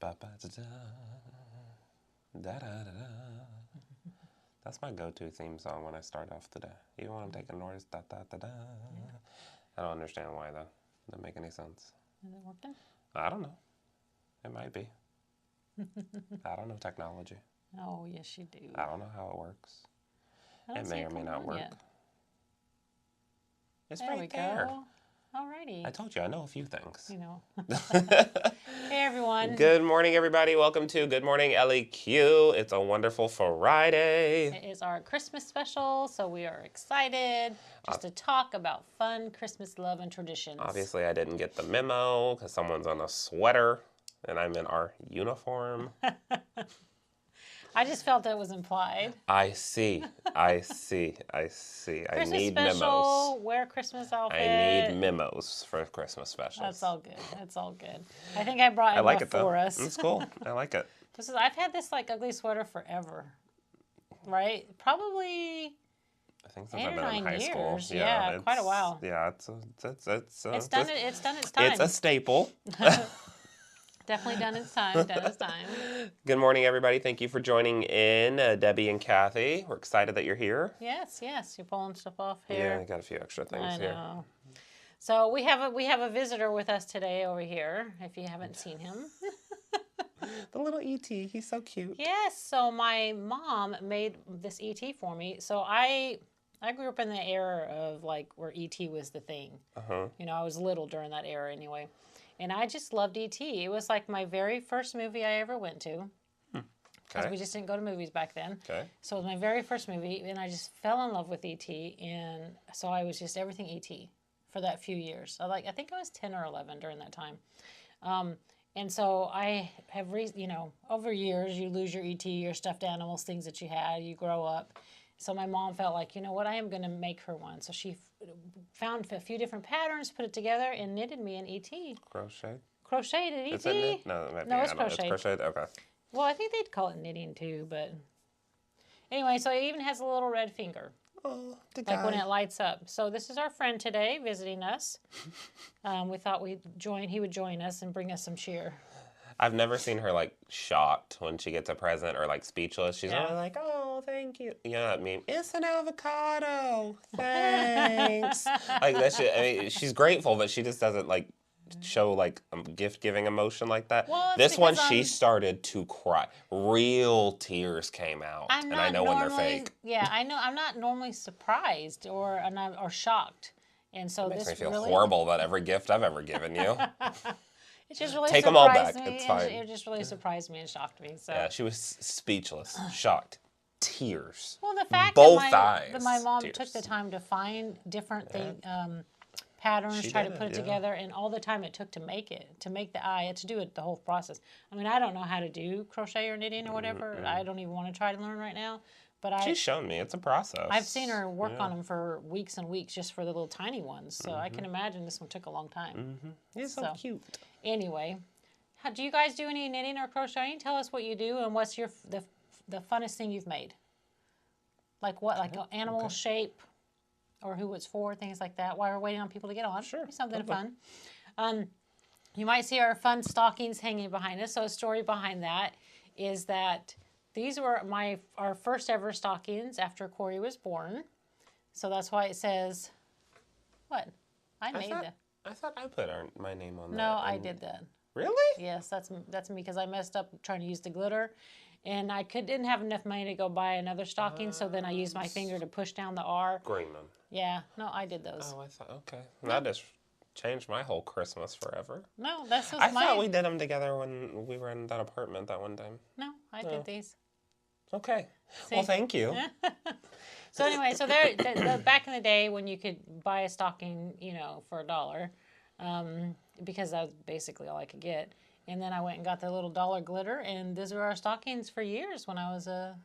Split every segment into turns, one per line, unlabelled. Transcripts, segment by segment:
Ba, ba, da, da. Da, da, da, da. That's my go-to theme song when I start off the day. Even when I'm taking orders, da, da, da, da. Yeah. I don't understand why, though. Doesn't make any sense.
Is it working?
I don't know. It might be. I don't know technology.
Oh, yes, you do.
I don't know how it works. It may or may not work.
Yet.
It's right there.
Go. Alrighty.
I told you, I know a few things.
You know. Hey, everyone.
Good morning, everybody. Welcome to Good Morning LEQ. It's a wonderful Friday.
It is our Christmas special, so we are excited just to talk about fun Christmas love and traditions.
Obviously, I didn't get the memo because someone's on a sweater and I'm in our uniform.
I just felt that was implied.
I see.
Christmas
I need
special,
memos.
wear Christmas outfit.
I need memos for Christmas specials.
That's all good. That's all good. I think I brought enough for us.
It's cool. I like it.
I've had this like ugly sweater forever, right? Probably.
I think since
8
I've
or
been in
9
high school.
years. Yeah, quite a while.
Yeah,
It's done its time.
It's a staple.
Definitely done its time.
Good morning, everybody. Thank you for joining in, Debbie and Kathy. We're excited that you're here.
Yes. You're pulling stuff off here.
Yeah, I got a few extra things here.
I know. So we have a visitor with us today over here. If you haven't seen him.
The little ET. He's so cute.
Yes. So my mom made this ET for me. So I grew up in the era of like where ET was the thing. You know, I was little during that era anyway. And I just loved E.T. It was like my very first movie I ever went to. Because we just didn't go to movies back then.
Okay.
So it was my very first movie, and I just fell in love with E.T. And so I was just everything E.T. for that few years. So I think I was 10 or 11 during that time. And so I have, over years, you lose your E.T., your stuffed animals, things that you had, you grow up. So my mom felt like, you know what, I am going to make her one. So she found a few different patterns, put it together, and knitted me an E.T. Crocheted E.T.?
Is it knit? No, it might be.
It's crocheted.
It's crocheted? Okay.
Well, I think they'd call it knitting too, but... Anyway, so it even has a little red finger.
Oh, the guy.
Like when it lights up. So this is our friend today visiting us. We thought he would join us and bring us some cheer.
I've never seen her, like, shocked when she gets a present or, like, speechless. She's always like, oh, thank you. You know what I mean? It's an avocado. Thanks. Like, that shit. I mean, she's grateful, but she just doesn't, like, show, like, a gift-giving emotion like that.
Well,
this one, she started to cry. Real tears came out. And I know when they're fake.
Yeah, I know. I'm not normally surprised or shocked. And so
It makes
this
me feel
really...
horrible about every gift I've ever given you.
It just really
Take them all back.
Me,
it's fine.
It just really surprised me and shocked me. So.
Yeah, she was speechless, shocked, tears.
Well, the fact that my mom took the time to find different patterns, try to put it together, and all the time it took to make the eye, to do it, the whole process. I mean, I don't know how to do crochet or knitting or whatever. I don't even want to try to learn right now. But
she's shown me. It's a process.
I've seen her work on them for weeks and weeks just for the little tiny ones. So I can imagine this one took a long time.
He's so cute.
Anyway, do you guys do any knitting or crocheting? Tell us what you do and what's the funnest thing you've made. Like what? Like an animal shape or who it's for, things like that. While we're waiting on people to get on.
Sure.
Something fun. You might see our fun stockings hanging behind us. So a story behind that is that these were our first ever stockings after Corey was born. So that's why it says, what? I made that.
I thought I put my name on that.
No, I did that.
Really?
Yes, that's me because I messed up trying to use the glitter. And I didn't have enough money to go buy another stocking, so then I used my finger to push down the R.
Green them.
Yeah, no, I did those.
Oh, I thought, okay. That just changed my whole Christmas forever.
No, that's just
I thought we did them together when we were in that apartment that one time.
No, I did these.
Okay. See? Well, thank you.
So anyway, so back in the day when you could buy a stocking, for $1, because that was basically all I could get. And then I went and got the little dollar glitter, and these were our stockings for years when I was a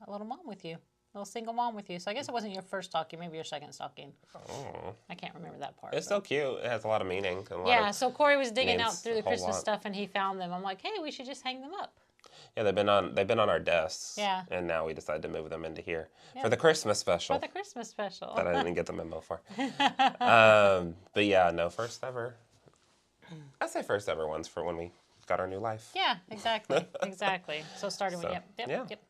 little mom with you. A little single mom with you. So I guess it wasn't your first stocking, maybe your second stocking.
Oh.
I can't remember that part.
It's so cute. It has a lot of meaning.
So Corey was digging out through the Christmas stuff, and he found them. I'm like, hey, we should just hang them up.
Yeah, they've been on our desks.
Yeah.
And now we decided to move them into here for the Christmas special.
For the Christmas special.
That I didn't get the memo for. But yeah, no, first ever. I say first ever ones for when we got our new life.
Yeah, exactly. Exactly. So starting with,
Yeah.
yep.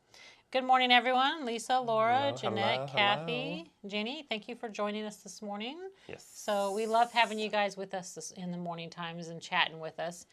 Good morning, everyone. Lisa, Laura,
Hello,
Jeanette,
hello,
Kathy, Jenny, thank you for joining us this morning.
Yes.
So we love having you guys with us in the morning times and chatting with us.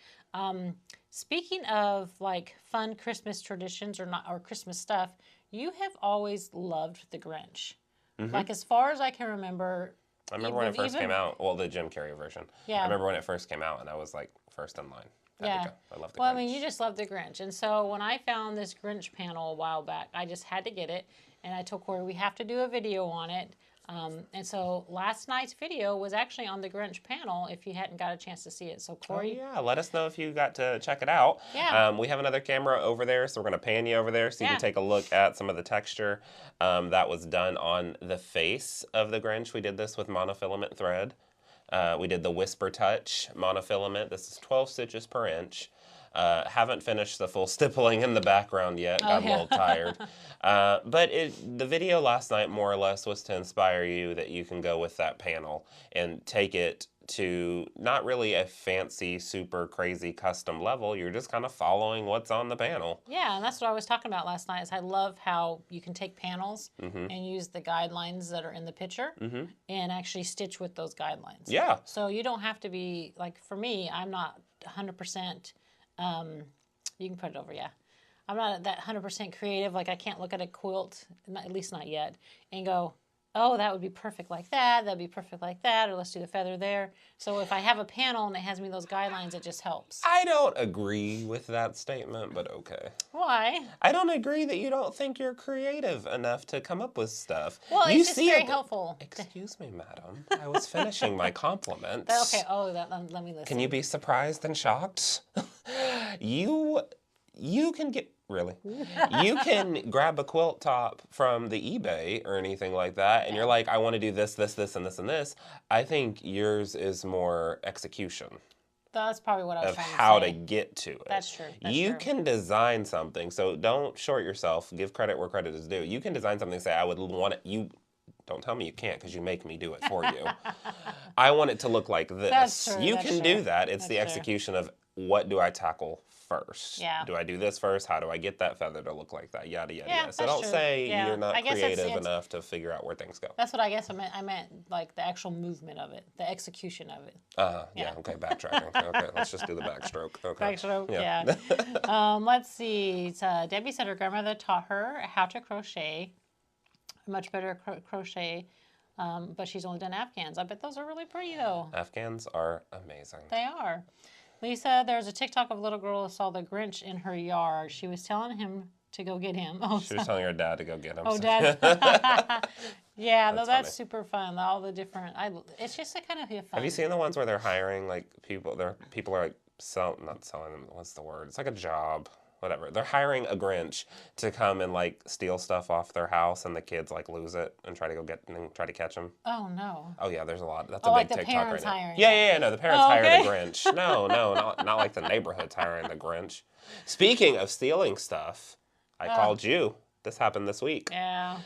Speaking of like fun Christmas traditions or Christmas stuff, you have always loved the Grinch. Like as far as I can remember.
I remember when it first came out. Well, the Jim Carrey version.
Yeah.
I remember when it first came out, and I was like first in line.
Yeah.
I love the Grinch.
Well, I mean, you just love the Grinch. And so when I found this Grinch panel a while back, I just had to get it. And I told Corey, we have to do a video on it. And so last night's video was actually on the Grinch panel if you hadn't got a chance to see it. So Corey.
Oh, yeah. Let us know if you got to check it out.
Yeah.
We have another camera over there, so we're going to pan you over there so you can take a look at some of the texture that was done on the face of the Grinch. We did this with monofilament thread. We did the Whisper Touch monofilament. This is 12 stitches per inch. Haven't finished the full stippling in the background yet. Got a little tired. But the video last night more or less was to inspire you that you can go with that panel and take it to not really a fancy, super crazy custom level. You're just kind of following what's on the panel.
Yeah, and that's what I was talking about last night. Is I love how you can take panels and use the guidelines that are in the picture and actually stitch with those guidelines.
Yeah.
So you don't have to be, like for me, I'm not 100%, you can put it over, yeah. I'm not that 100% creative. Like I can't look at a quilt, at least not yet, and go, oh, that would be perfect like that. That'd be perfect like that. Or let's do the feather there. So if I have a panel and it has me those guidelines, it just helps.
I don't agree with that statement, but okay.
Why?
I don't agree that you don't think you're creative enough to come up with stuff.
Well,
you
it's just very helpful.
Excuse me, madam. I was finishing my compliments.
Okay. Oh, let me listen.
Can you be surprised and shocked? You can get... Really? You can grab a quilt top from the eBay or anything like that, and you're like, I want to do this, this, this, and this, and this. I think yours is more execution.
That's probably what I was trying to say.
Of how to get to it.
That's true.
You can design something, so don't short yourself. Give credit where credit is due. You can design something and say, I would want it... Don't tell me you can't because you make me do it for you. I want it to look like this.
That's true.
You can do that. It's the execution of what do I tackle first?
Yeah.
Do I do this first? How do I get that feather to look like that? Yada, yada,
Yeah,
yada. So
that's
don't
true.
say
Yeah.
you're not
I guess
creative enough to figure out where things go.
That's what I guess I meant like the actual movement of it, the execution of it.
Yeah, okay, backtracking. Okay, let's just do the backstroke. Okay.
Backstroke, yeah. Let's see. Debbie said her grandmother taught her how to crochet, much better crochet, but she's only done Afghans. I bet those are really pretty, though.
Afghans are amazing.
They are. Lisa, there's a TikTok of a little girl who saw the Grinch in her yard. She was telling him to go get him. Oh,
she was telling her dad to go get him.
Oh, Dad. Yeah, that's super fun. All the different, it's just a kind of fun.
Have you seen the ones where they're hiring like people? People are like not selling them. What's the word? It's like a job. Whatever. They're hiring a Grinch to come and like steal stuff off their house, and the kids like lose it and try to catch them.
Oh no.
Oh yeah, there's a lot. That's
a
big
big
TikTok
parents
right now.
hiring
Yeah. No, the parents hire the Grinch. No, not like the neighborhood's hiring the Grinch. Speaking of stealing stuff, I called you. This happened this week.
Yeah.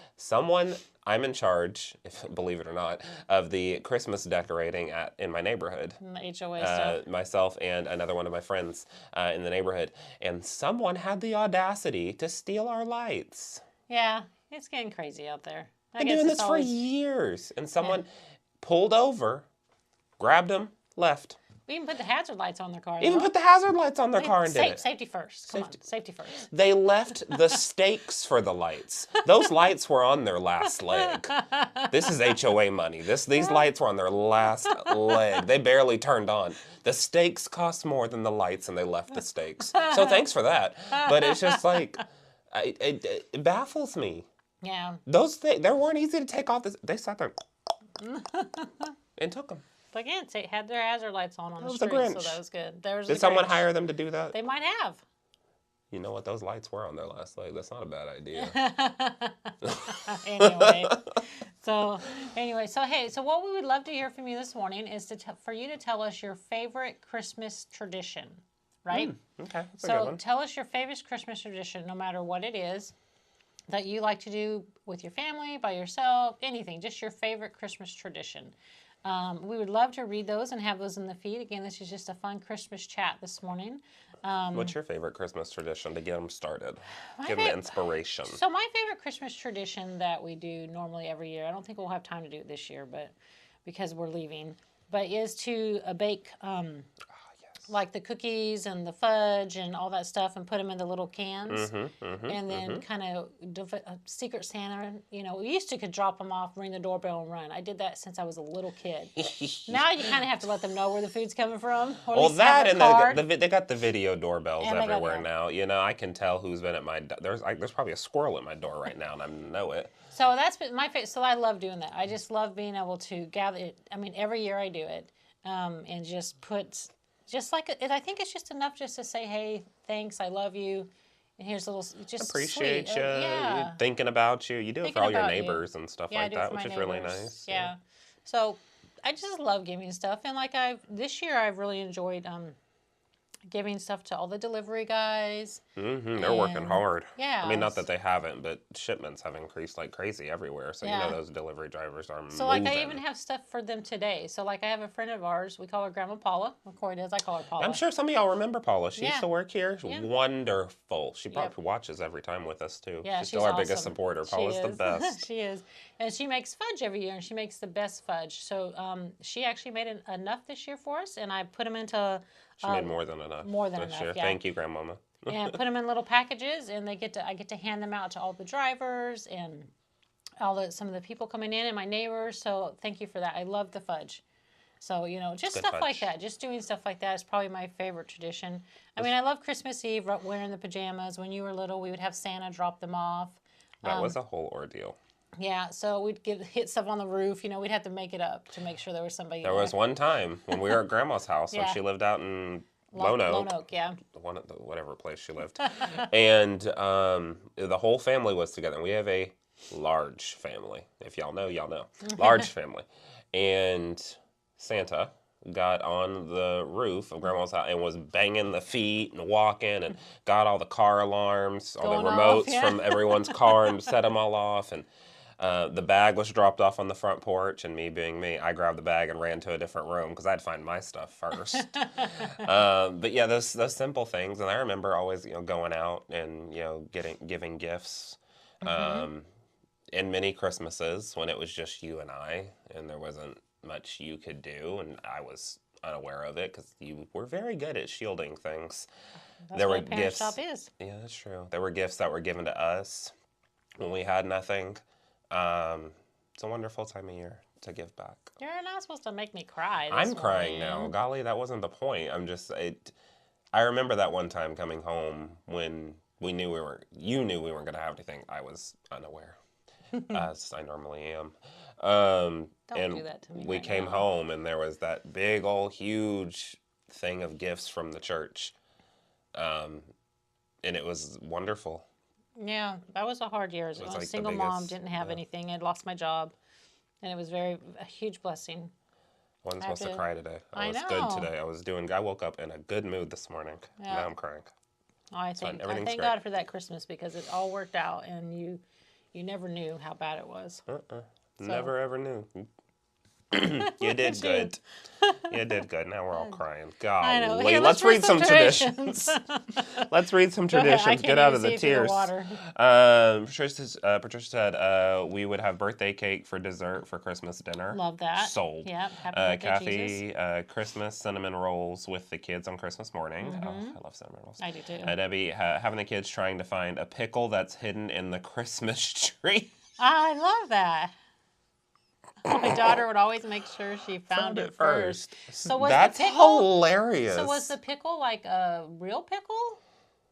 I'm in charge, believe it or not, of the Christmas decorating in my neighborhood.
The HOA stuff.
Myself and another one of my friends in the neighborhood. And someone had the audacity to steal our lights.
Yeah, it's getting crazy out there.
Been doing this for years. And someone pulled over, grabbed them, left.
We even put the hazard lights on their car.
Put the hazard lights on their car and did it.
Safety first. Come on, safety first.
They left the stakes for the lights. Those lights were on their last leg. This is HOA money. These lights were on their last leg. They barely turned on. The stakes cost more than the lights, and they left the stakes. So thanks for that. But it's just like, it baffles me.
Yeah.
Those things, they weren't easy to take off. They sat there and took them.
But again, they had their hazard lights on the street, so that was good.
Did someone hire them to do that?
They might have.
You know what? Those lights were on their last leg. That's not a bad idea.
So what we would love to hear from you this morning is for you to tell us your favorite Christmas tradition, right?
Okay, that's a good one.
Tell us your favorite Christmas tradition, no matter what it is, that you like to do with your family, by yourself, anything, just your favorite Christmas tradition. We would love to read those and have those in the feed. Again, this is just a fun Christmas chat this morning.
What's your favorite Christmas tradition to get them started? Give them inspiration.
So my favorite Christmas tradition that we do normally every year, I don't think we'll have time to do it this year, but because we're leaving, but is to bake like the cookies and the fudge and all that stuff and put them in the little cans. And then kind of Secret Santa, you know, we used to could drop them off, ring the doorbell and run. I did that since I was a little kid. Now you kind of have to let them know where the food's coming from. Or
well, that and they got the video doorbells and everywhere now. You know, I can tell who's been at my there's probably a squirrel at my door right now and I know it.
So that's been my favorite. So I love doing that. I just love being able to gather it. I mean, every year I do it and just put... Just like it, I think it's just enough just to say, hey, thanks, I love you, and here's a little, just
appreciate
sweet.
you, thinking about you. You do it for all your neighbors and stuff like that, which is really nice.
Yeah. So I just love giving stuff, and like this year I've really enjoyed giving stuff to all the delivery guys.
They're working hard.
Yeah.
I mean, not that they haven't, but shipments have increased like crazy everywhere. So you know those delivery drivers are
So
moving.
like I even have stuff for them today. So like I have a friend of ours, we call her Grandma Paula. Well, Corey does, I call her Paula.
I'm sure some of y'all remember Paula. She used to work here. Wonderful. She probably watches every time with us too.
Yeah,
she's still our biggest supporter. Paula's the best.
She is. And she makes fudge every year, and she makes the best fudge. So she actually made enough this year for us, and I put them into...
She made more than enough.
More than enough,
year.
yeah.
Thank you, Grandmama.
And put them in little packages, and I get to hand them out to all the drivers and some of the people coming in and my neighbors. So thank you for that. I love the fudge. So, you know, just stuff like that. Just doing stuff like that is probably my favorite tradition. I mean, I love Christmas Eve, wearing the pajamas. When you were little, we would have Santa drop them off.
That was a whole ordeal.
Yeah, so we'd hit stuff on the roof. You know, we'd have to make it up to make sure there was somebody
there. Was one time when we were at Grandma's house when she lived out in Lone Oak,
yeah.
Whatever place she lived. And the whole family was together. And we have a large family. If y'all know, y'all know. Large family. And Santa got on the roof of Grandma's house and was banging the feet and walking and got all the car alarms, all the remotes from everyone's car and set them all off. And the bag was dropped off on the front porch, and me being me, I grabbed the bag and ran to a different room because I had to find my stuff first. But yeah, those simple things, and I remember always going out and giving gifts. In many Christmases when it was just you and I, and there wasn't much you could do, and I was unaware of it because you were very good at shielding things.
That's what a parent shop is.
Yeah, that's true. There were gifts that were given to us when we had nothing. It's a wonderful time of year to give back.
You're not supposed to make me cry.
I'm crying now. Golly, that wasn't the point. I remember that one time coming home when you knew we weren't going to have anything. I was unaware, as I normally am.
Don't do that to me.
We came home and there was that big old huge thing of gifts from the church. And it was wonderful.
Yeah, that was a hard year. I was a single mom, didn't have anything. I'd lost my job. And it was a huge blessing.
I wasn't supposed to cry today. I was good today. I woke up in a good mood this morning. Yeah. Now I'm crying.
I thank God for that Christmas because it all worked out and you never knew how bad it was.
Never ever knew. You did good. You did good. Now we're all crying. Golly.
Here,
let's read some traditions. Let's read some traditions. Get out of the tears. Patricia said we would have birthday cake for dessert for Christmas dinner.
Love that.
Sold.
Yep. Happy birthday,
Kathy, Christmas cinnamon rolls with the kids on Christmas morning. Oh, I love cinnamon rolls.
I do too.
Debbie, having the kids trying to find a pickle that's hidden in the Christmas tree.
I love that. My daughter would always make sure she found it first. So was
That's
the pickle
hilarious.
So was the pickle like a real pickle?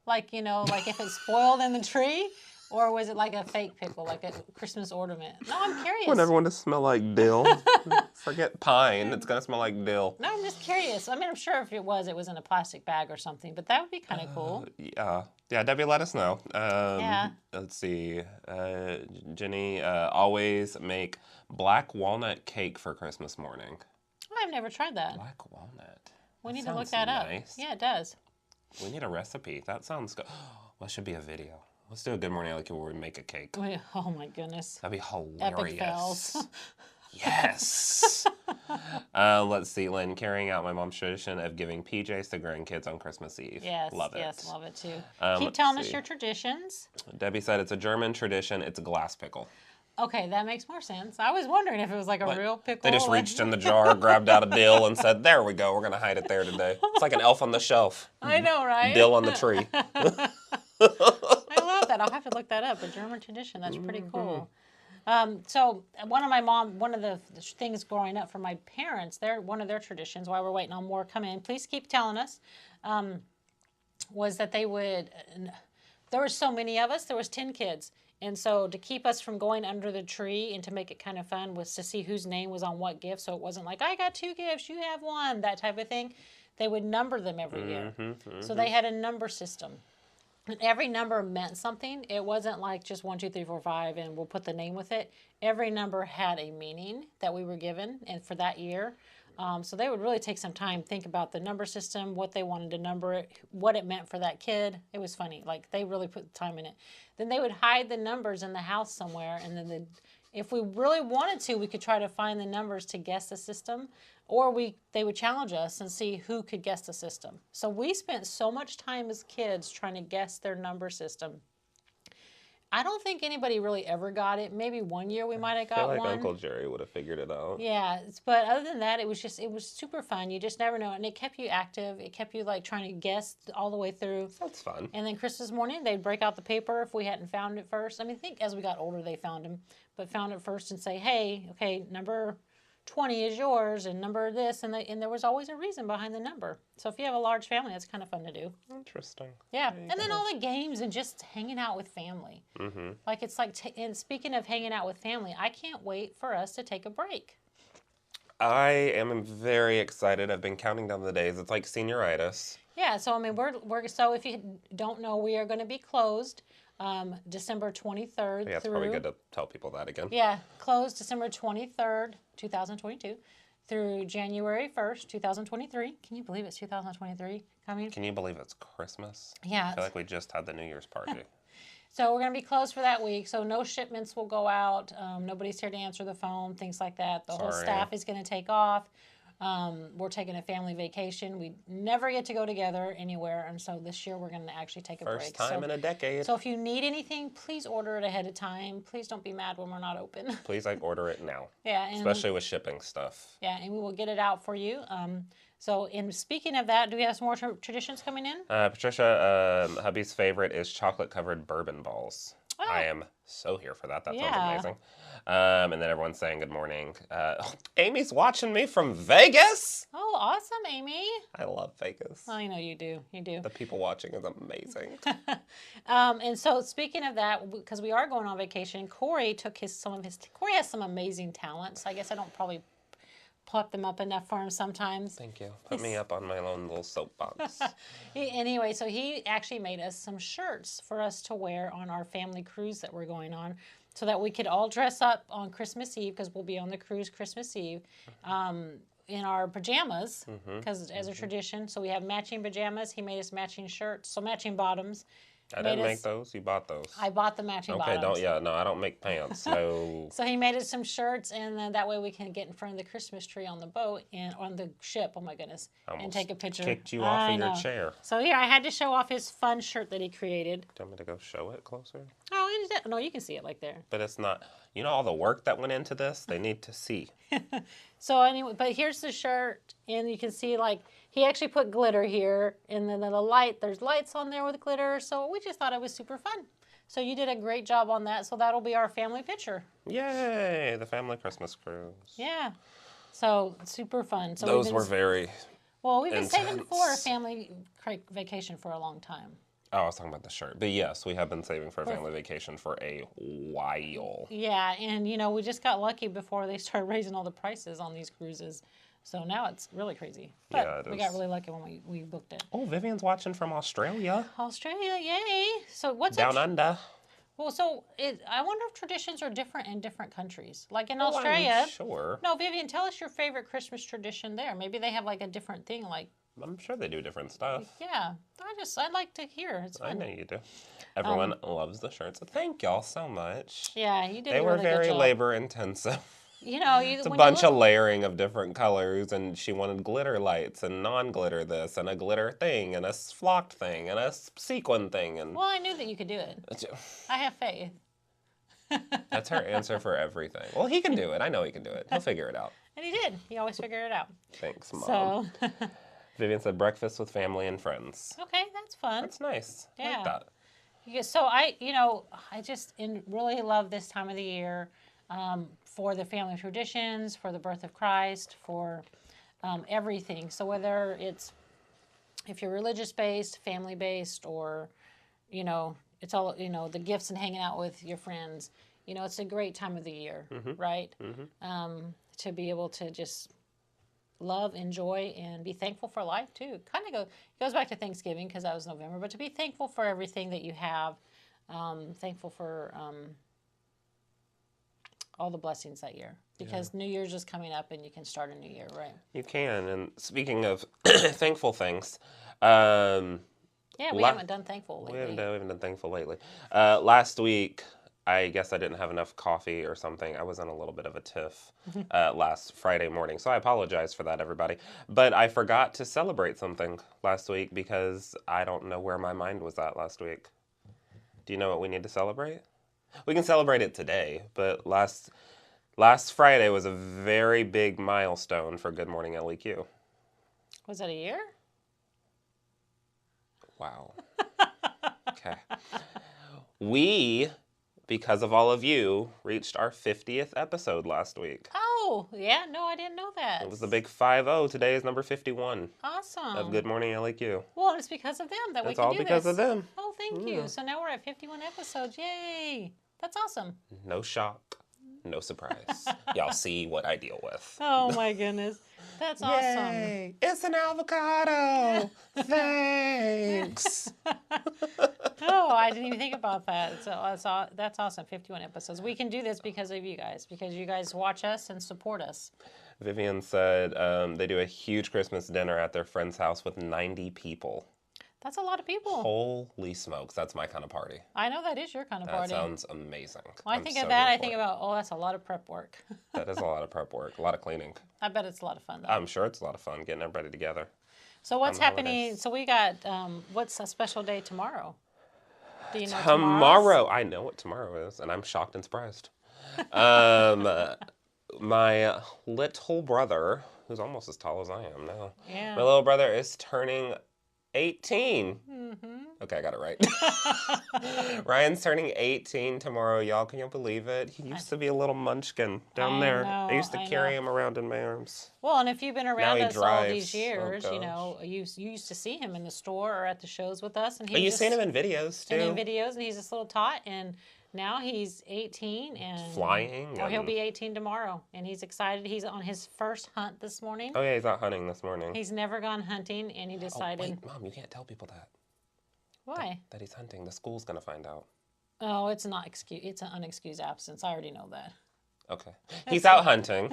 Like, like if it's spoiled in the tree? Or was it like a fake pickle, like a Christmas ornament? No, I'm curious.
I want everyone to smell like dill. Forget pine. It's going to smell like dill.
No, I'm just curious. I mean, I'm sure if it was in a plastic bag or something, but that would be kind of cool.
Yeah, Debbie, let us know. Let's see. Jenny, always make black walnut cake for Christmas morning.
I've never tried that.
Black walnut.
We need to look that up. Yeah, it does.
We need a recipe. That sounds good. Well, it should be a video. Let's do a Good Morning LEQ where we make a cake.
Oh my goodness.
That'd be hilarious.
Epic fails.
Yes. Let's see, Lynn, carrying out my mom's tradition of giving PJs to grandkids on Christmas Eve.
Yes,
Love it.
yes, love it too. Keep
let's
telling us
see.
your traditions.
Debbie said it's a German tradition. It's a glass pickle.
Okay, that makes more sense. I was wondering if it was like a real pickle.
They just reached in the jar, grabbed out a dill, and said, there we go. We're going to hide it there today. It's like an elf on the shelf.
I know, right?
Dill on the tree.
I love that. I'll have to look that up. A German tradition. That's pretty cool. So one of the things growing up for my parents, one of their traditions, while we're waiting on more come in, please keep telling us, was that they would, there were so many of us, there was 10 kids. And so to keep us from going under the tree and to make it kind of fun was to see whose name was on what gift. So it wasn't like, I got 2 gifts, you have 1, that type of thing. They would number them every year. So they had a number system. And every number meant something. It wasn't like just 1, 2, 3, 4, 5, and we'll put the name with it. Every number had a meaning that we were given, and for that year. So they would really take some time, think about the number system, what they wanted to number it, what it meant for that kid. It was funny. Like, they really put time in it. Then they would hide the numbers in the house somewhere, and then if we really wanted to, we could try to find the numbers to guess the system, or they would challenge us and see who could guess the system. So we spent so much time as kids trying to guess their number system. I don't think anybody really ever got it. Maybe one year we might have got
I feel like
one.
Uncle Jerry would have figured it out.
Yeah, but other than that, it was super fun. You just never know. And it kept you active. It kept you like trying to guess all the way through.
That's fun.
And then Christmas morning, they'd break out the paper if we hadn't found it first. I mean, I think as we got older, they found them, but found it first and say, hey, okay, number 20 is yours, and number this, and there was always a reason behind the number. So if you have a large family, that's kind of fun to do.
Interesting.
Yeah, and then all the games and just hanging out with family. Like, it's like, and speaking of hanging out with family, I can't wait for us to take a break.
I am very excited. I've been counting down the days. It's like senioritis.
Yeah, so I mean, so if you don't know, we are going to be closed December 23rd.
Yeah, it's probably good to tell people that again.
Yeah, closed December 23rd, 2022 through January 1st, 2023. Can you believe it's 2023 coming?
Can you believe it's Christmas?
Yeah.
I feel like we just had the New Year's party.
So we're going to be closed for that week. So no shipments will go out. Nobody's here to answer the phone, things like that. The whole staff is going to take off. We're taking a family vacation. We never get to go together anywhere, and so this year we're going to actually take a break.
First time in a decade.
So if you need anything, please order it ahead of time. Please don't be mad when we're not open.
Please, order it now.
Yeah,
especially with shipping stuff.
Yeah, and we will get it out for you. So, in speaking of that, do we have some more traditions coming in?
Patricia, hubby's favorite is chocolate-covered bourbon balls.
Oh.
I am so here for that. That sounds amazing. And then everyone's saying good morning. Amy's watching me from Vegas.
Oh, awesome, Amy.
I love Vegas.
Well, you know you do. You do.
The people watching is amazing.
And so speaking of that, because we are going on vacation, Corey Corey has some amazing talents. I guess I don't probably pluck them up enough for him sometimes.
Thank you. Put me up on my own little soapbox.
Anyway, so he actually made us some shirts for us to wear on our family cruise that we're going on, so that we could all dress up on Christmas Eve, because we'll be on the cruise Christmas Eve, in our pajamas, because as a tradition. So we have matching pajamas. He made us matching shirts, so matching bottoms.
I didn't make those. You bought those.
I bought the matching bottoms.
Okay, no, I don't make pants. No.
So he made us some shirts, and then that way we can get in front of the Christmas tree on the boat and on the ship. Oh my goodness! And take a picture.
Kicked you off of your chair.
So here I had to show off his fun shirt that he created.
Do you want me to go show it closer?
Oh, no, you can see it like there.
But it's not. You know all the work that went into this. They need to see.
So anyway, but here's the shirt, and you can see like he actually put glitter here, and then there's lights on there with glitter. So we just thought it was super fun. So you did a great job on that. So that'll be our family picture.
Yay! The family Christmas cruise.
Yeah. So super fun. So
those were very.
Well, we've been saving for a family vacation for a long time.
Oh, I was talking about the shirt. But yes, we have been saving for a family vacation for a while.
Yeah, and we just got lucky before they started raising all the prices on these cruises. So now it's really crazy. But we got really lucky when we booked it.
Oh, Vivian's watching from Australia.
Australia, yay. So what's
Down under.
Well, so I wonder if traditions are different in different countries. Like in Australia.
I'm sure.
No, Vivian, tell us your favorite Christmas tradition there. Maybe they have like a different thing, like.
I'm sure they do different stuff.
Yeah, I'd like to hear. It's fun.
I know you do. Everyone loves the shirts. Thank y'all so much.
Yeah, you did.
They were
really
very
good job.
labor intensive.
you know,
It's a
when you
bunch
look,
of layering of different colors, and she wanted glitter lights and non-glitter this, and a glitter thing, and a flocked thing, and a sequin thing, and
well, I knew that you could do it. I have faith.
that's her answer for everything. Well, he can do it. I know he can do it. He'll figure it out.
And he did. He always figured it out.
Thanks, Mom.
So,
Vivian said breakfast with family and friends.
okay, that's fun.
That's nice. I
Yeah.
like that.
Yeah, so I just really love this time of the year for the family traditions, for the birth of Christ, for everything. So whether if you're religious based, family based, or it's all the gifts and hanging out with your friends. It's a great time of the year, right? To be able to just love, enjoy, and be thankful for life too. Kind of goes back to Thanksgiving because that was November, but to be thankful for everything that you have, thankful for all the blessings that year, because New Year's is coming up and you can start a new year, right?
You can. And speaking of thankful things,
we haven't done thankful lately.
we haven't done thankful lately. Last week, I guess I didn't have enough coffee or something. I was in a little bit of a tiff last Friday morning, so I apologize for that, everybody. But I forgot to celebrate something last week because I don't know where my mind was at last week. Do you know what we need to celebrate? We can celebrate it today, but last Friday was a very big milestone for Good Morning LEQ.
Was that a year?
Wow. Okay. We, because of all of you, reached our 50th episode last week.
Oh, yeah. No, I didn't know that.
It was the big 5-0. Today is number 51
Awesome.
of Good Morning LEQ.
Well, it's because of them that we
It's
can
all
do
because
this.
of them.
Oh, thank you. So now we're at 51 episodes. Yay. That's awesome.
No shock, no surprise. Y'all see what I deal with.
Oh, my goodness. That's awesome.
Yay. It's an avocado. Thanks.
Oh, I didn't even think about that. So that's awesome. 51 episodes. We can do this because of you guys, because you guys watch us and support us.
Vivian said they do a huge Christmas dinner at their friend's house with 90 people.
That's a lot of people.
Holy smokes, that's my kind of party.
I know that is your kind of party.
That sounds amazing.
When I think of that, I think about, that's a lot of prep work.
That is a lot of prep work, a lot of cleaning.
I bet it's a lot of fun, though.
I'm sure it's a lot of fun getting everybody together.
So what's happening? So we got, what's a special day tomorrow? Do you know
tomorrow? I know what tomorrow is, and I'm shocked and surprised. My little brother, who's almost as tall as I am now, my little brother is turning 18. Okay, I got it right. Ryan's turning 18 tomorrow, y'all. Can you believe it? He used to be a little munchkin down there. I used to carry him around in my arms.
Well, and if you've been around us all these
Oh,
years, you used to see him in the store or at the shows with us, and
you've seen him in videos too.
And in videos, and he's this little tot, and now he's 18 and
flying.
Or he'll be 18 tomorrow, and he's excited. He's on his first hunt this morning.
Oh yeah, he's out hunting this morning.
He's never gone hunting, and he decided.
Oh, wait, Mom, you can't tell people that.
Why?
That he's hunting. The school's gonna find out.
Oh, it's not excuse. It's an unexcused absence. I already know that.
Okay. He's out hunting.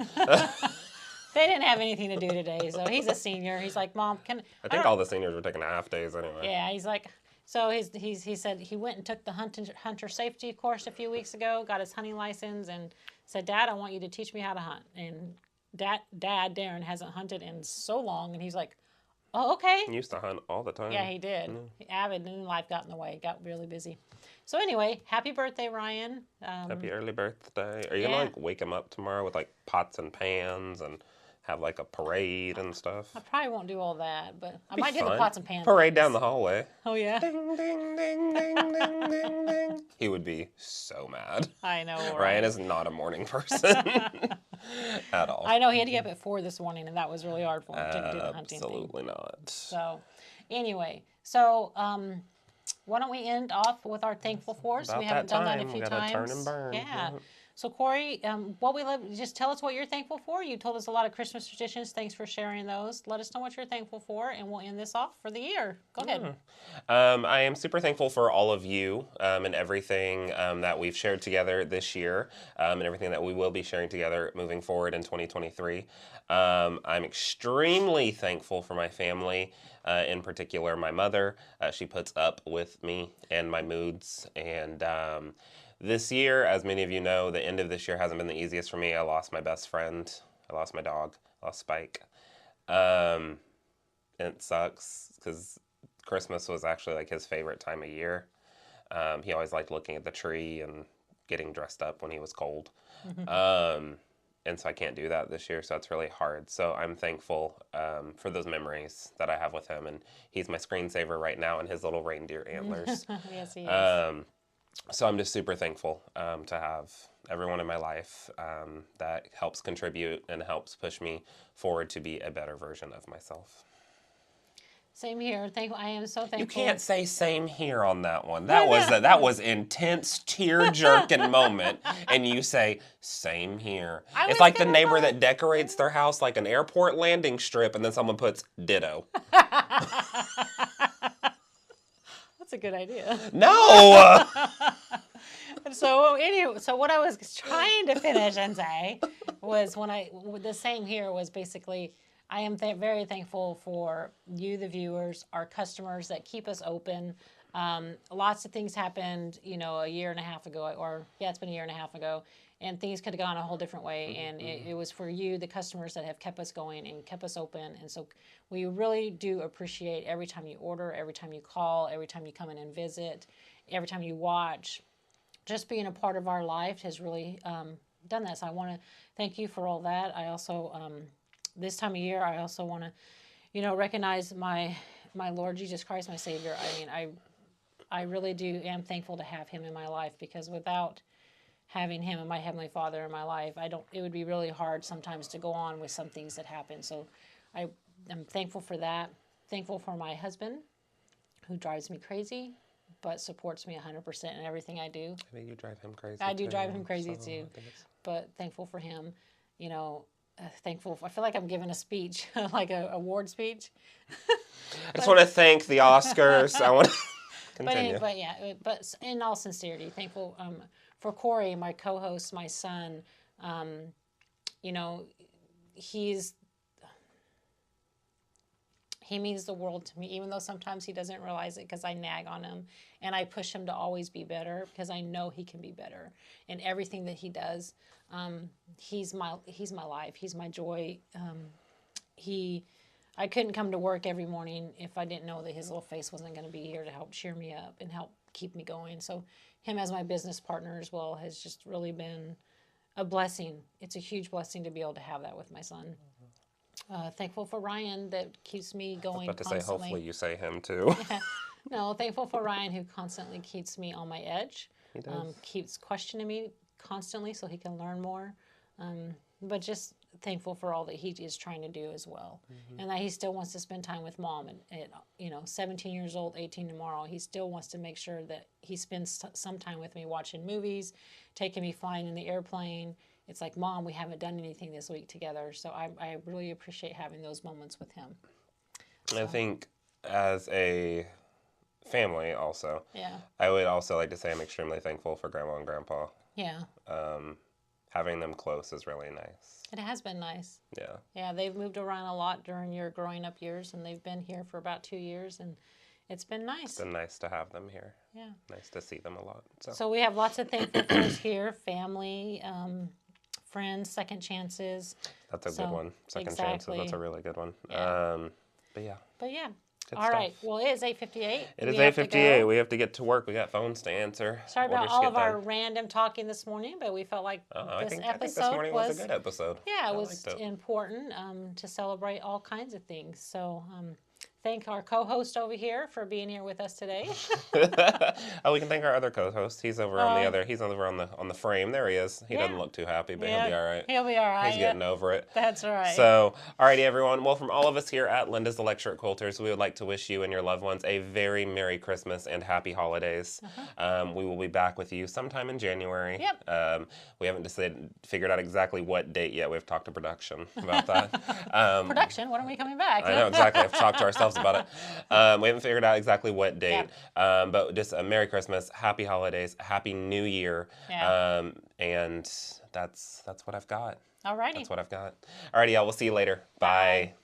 They didn't have anything to do today, so he's a senior. He's like, Mom,
I think all the seniors were taking half days anyway.
Yeah, he's like, so he said he went and took the hunter safety course a few weeks ago, got his hunting license, and said, Dad, I want you to teach me how to hunt. And Dad, Darren, hasn't hunted in so long, and he's like, oh, okay.
He used to hunt all the time.
Yeah, he did. Avid, and then life got in the way. Got really busy. So anyway, happy birthday, Ryan.
Happy early birthday. Are you going to wake him up tomorrow with pots and pans and have a parade and stuff?
I probably won't do all that, but I might do the pots and pans.
Parade down the hallway.
Oh, yeah?
Ding, ding, ding, ding, ding, ding, ding. He would be so mad.
I know, right?
Ryan is not a morning person at all.
I know, he had to get up at 4 this morning, and that was really hard for him to do the hunting thing.
Absolutely not.
So, anyway, why don't we end off with our thankful fours? We haven't done that in a few times.
Turn and burn.
Yeah. So Corey, just tell us what you're thankful for. You told us a lot of Christmas traditions. Thanks for sharing those. Let us know what you're thankful for, and we'll end this off for the year. Go ahead.
I am super thankful for all of you and everything that we've shared together this year and everything that we will be sharing together moving forward in 2023. I'm extremely thankful for my family, in particular my mother. She puts up with me and my moods, and This year, as many of you know, the end of this year hasn't been the easiest for me. I lost my best friend. I lost my dog. I lost Spike. And it sucks because Christmas was actually like his favorite time of year. He always liked looking at the tree and getting dressed up when he was cold. And so I can't do that this year, so it's really hard. So I'm thankful for those memories that I have with him. And he's my screensaver right now in his little reindeer antlers.
Yes, he is.
So I'm just super thankful to have everyone in my life that helps contribute and helps push me forward to be a better version of myself.
Same here. I am so thankful.
You can't say same here on that one. That was intense, tear-jerking moment, and you say same here. It's like the neighbor that decorates their house like an airport landing strip, and then someone puts ditto.
That's a good idea.
No.
So anyway, so what I was trying to finish and say was the same here was basically. I am very thankful for you, the viewers, our customers that keep us open. Lots of things happened, a year and a half ago, it's been a year and a half ago, and things could have gone a whole different way. And it was for you, the customers, that have kept us going and kept us open. And so we really do appreciate every time you order, every time you call, every time you come in and visit, every time you watch. Just being a part of our life has really done that. So I want to thank you for all that. I also... this time of year, I also want to, recognize my Lord Jesus Christ, my Savior. I mean, I really am thankful to have him in my life, because without having him and my Heavenly Father in my life, it would be really hard sometimes to go on with some things that happen. So I'm thankful for that. Thankful for my husband, who drives me crazy, but supports me 100% in everything I do.
I think you drive him crazy.
I do drive him crazy too, but thankful for him, thankful. I feel like I'm giving a speech, like an award speech.
I just want to thank the Oscars. I want to continue.
But in all sincerity, thankful for Corey, my co-host, my son. He means the world to me, even though sometimes he doesn't realize it, because I nag on him and I push him to always be better, because I know he can be better in everything that he does. He's my life. He's my joy. I couldn't come to work every morning if I didn't know that his little face wasn't going to be here to help cheer me up and help keep me going. So him as my business partner as well has just really been a blessing. It's a huge blessing to be able to have that with my son. Thankful for Ryan, that keeps me going.
I was about to
constantly.
say, hopefully you say him too.
No, thankful for Ryan, who constantly keeps me on my edge.
He does.
Keeps questioning me constantly so he can learn more. But just thankful for all that he is trying to do as well. And that he still wants to spend time with mom. And 17 years old, 18 tomorrow, he still wants to make sure that he spends some time with me watching movies, taking me flying in the airplane. It's like, Mom, we haven't done anything this week together. So I really appreciate having those moments with him. So.
I think as a family also, I would also like to say I'm extremely thankful for Grandma and Grandpa.
Yeah.
Having them close is really nice.
It has been nice.
Yeah.
Yeah, they've moved around a lot during your growing up years, and they've been here for about 2 years, and it's been nice.
It's been nice to have them here.
Yeah.
Nice to see them a lot.
So we have lots of thankfulness here, family, friends, second chances.
That's a good one. Second chances, that's a really good one.
Yeah.
But yeah. Good
All
stuff.
right. Well, it is 8:58.
It is 8:58. We have to get to work. We got phones to answer.
Sorry about all of our random talking this morning, but we felt like
I think this morning was a good episode.
Yeah, it was important to celebrate all kinds of things. So thank our co-host over here for being here with us today.
We can thank our other co-host. He's over on He's over on the frame. There he is. He doesn't look too happy, but he'll be all right.
He'll be all right.
He's getting over it.
That's right.
So, alrighty, everyone. Well, from all of us here at Linda's Electric Quilters, we would like to wish you and your loved ones a very Merry Christmas and Happy Holidays. We will be back with you sometime in January.
Yep.
We haven't figured out exactly what date yet. We've talked to production about that.
Production? When are we coming back?
I know, exactly. I've talked to ourselves about it. We haven't figured out exactly what date, but just a Merry Christmas, Happy Holidays, Happy New Year, and that's what I've got.
Alrighty.
That's what I've got. Alrighty, y'all. We'll see you later. Bye.